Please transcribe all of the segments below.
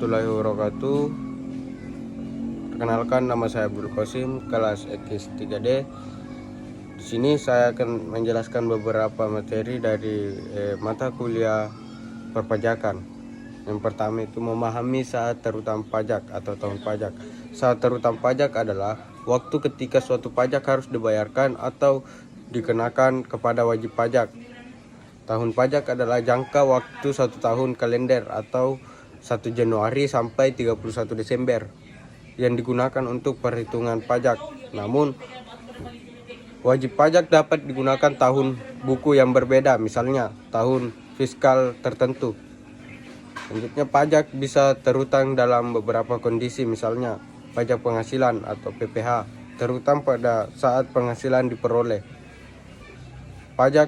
warahmatullahi wabarakatuh. Perkenalkan, nama saya Abdul Qasim, kelas X3D. Di sini saya akan menjelaskan beberapa materi dari mata kuliah perpajakan. Yang pertama itu memahami saat terutama pajak atau tahun pajak. Saat terutama pajak adalah waktu ketika suatu pajak harus dibayarkan atau dikenakan kepada wajib pajak. Tahun pajak adalah jangka waktu 1 tahun kalender atau 1 Januari sampai 31 Desember yang digunakan untuk perhitungan pajak. Namun, wajib pajak dapat digunakan tahun buku yang berbeda, misalnya tahun fiskal tertentu. Selanjutnya, pajak bisa terutang dalam beberapa kondisi, misalnya pajak penghasilan atau PPh, terutang pada saat penghasilan diperoleh. Pajak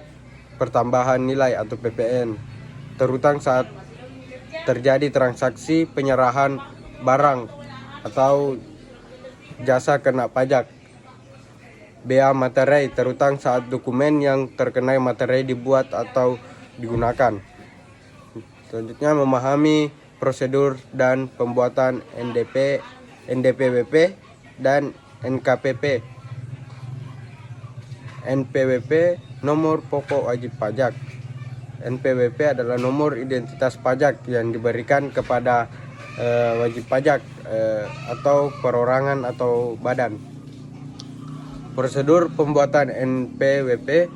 pertambahan nilai atau PPN, terutang saat terjadi transaksi penyerahan barang atau jasa kena pajak. Bea materai, terutang saat dokumen yang terkena materai dibuat atau digunakan. Selanjutnya, memahami prosedur dan pembuatan NDP, NDPWP dan NKPP. NPWP nomor pokok wajib pajak. NPWP adalah nomor identitas pajak yang diberikan kepada wajib pajak atau perorangan atau badan. Prosedur pembuatan NPWP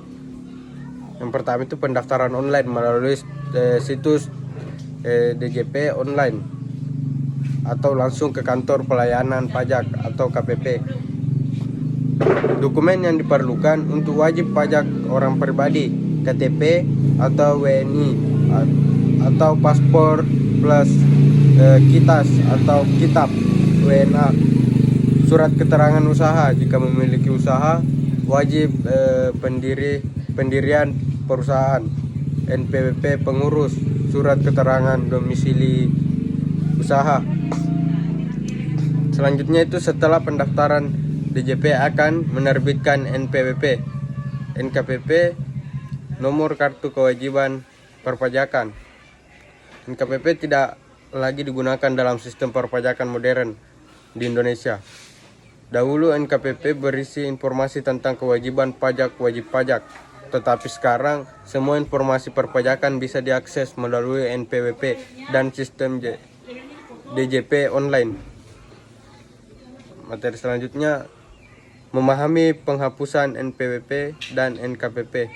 yang pertama itu pendaftaran online melalui situs DJP online atau langsung ke kantor pelayanan pajak atau KPP. Dokumen yang diperlukan untuk wajib pajak orang pribadi, KTP atau WNI atau paspor plus kitas atau kitab WNA, surat keterangan usaha jika memiliki usaha, wajib pendirian perusahaan, NPWP pengurus, surat keterangan domisili usaha. Selanjutnya itu setelah pendaftaran, DJP akan menerbitkan NPWP, NKPP, nomor kartu kewajiban perpajakan. NKPP tidak lagi digunakan dalam sistem perpajakan modern di Indonesia. Dahulu NKPP berisi informasi tentang kewajiban pajak wajib pajak, tetapi sekarang semua informasi perpajakan bisa diakses melalui NPWP dan sistem DJP online. Materi selanjutnya, memahami penghapusan NPWP dan NKPP.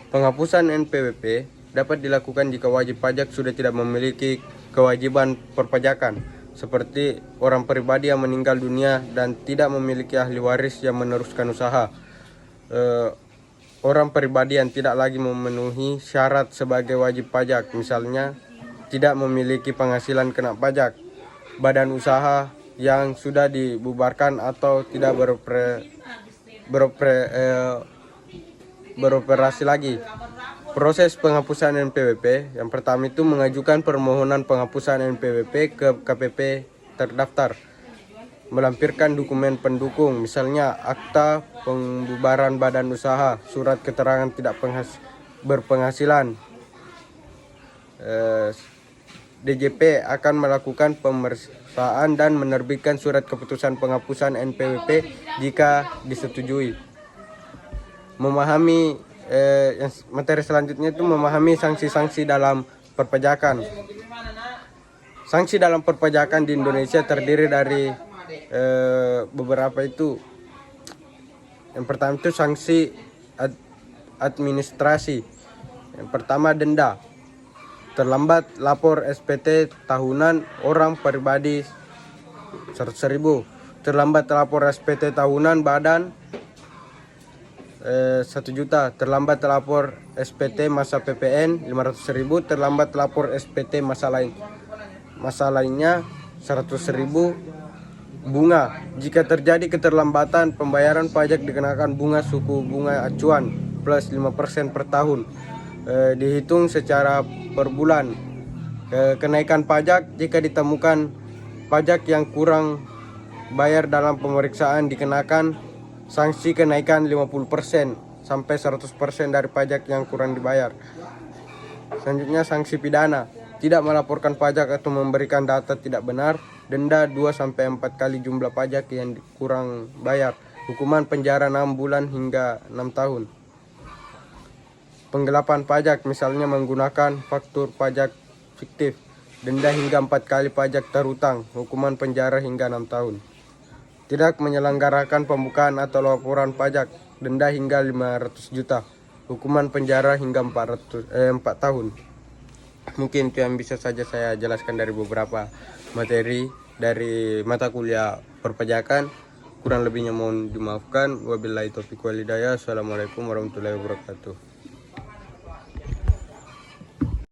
Penghapusan NPWP dapat dilakukan jika wajib pajak sudah tidak memiliki kewajiban perpajakan, seperti orang pribadi yang meninggal dunia dan tidak memiliki ahli waris yang meneruskan usaha. Orang pribadi yang tidak lagi memenuhi syarat sebagai wajib pajak, misalnya tidak memiliki penghasilan kena pajak, badan usaha yang sudah dibubarkan atau tidak beroperasi lagi. Proses penghapusan NPWP yang pertama itu mengajukan permohonan penghapusan NPWP ke KPP terdaftar, melampirkan dokumen pendukung, misalnya akta pembubaran badan usaha, surat keterangan tidak berpenghasilan. DJP akan melakukan pemeriksaan dan menerbitkan surat keputusan penghapusan NPWP jika disetujui. Memahami materi selanjutnya itu memahami sanksi-sanksi dalam perpajakan. Sanksi dalam perpajakan di Indonesia terdiri dari beberapa itu. Yang pertama itu sanksi administrasi. Yang pertama, denda. Terlambat lapor SPT tahunan orang pribadi 100.000. Terlambat lapor SPT tahunan badan 1 juta. Terlambat lapor SPT masa PPN 500.000. Terlambat lapor SPT masa lainnya 100.000. Bunga. Jika terjadi keterlambatan pembayaran pajak dikenakan bunga suku bunga acuan plus 5% per tahun, dihitung secara per bulan. Kenaikan pajak jika ditemukan pajak yang kurang bayar dalam pemeriksaan dikenakan sanksi kenaikan 50% sampai 100% dari pajak yang kurang dibayar. Selanjutnya, sanksi pidana. tidak melaporkan pajak atau memberikan data tidak benar, denda 2-4 kali jumlah pajak yang kurang bayar, hukuman penjara 6 bulan hingga 6 tahun. Penggelapan pajak, misalnya menggunakan faktur pajak fiktif, denda hingga 4 kali pajak terhutang, hukuman penjara hingga 6 tahun. Tidak menyelenggarakan pembukaan atau laporan pajak, denda hingga 500 juta, hukuman penjara hingga 4 tahun. Mungkin itu yang bisa saja saya jelaskan dari beberapa materi dari mata kuliah perpajakan. Kurang lebihnya mohon dimaafkan. Wabillahi taufiq wal hidayah. Assalamualaikum warahmatullahi wabarakatuh.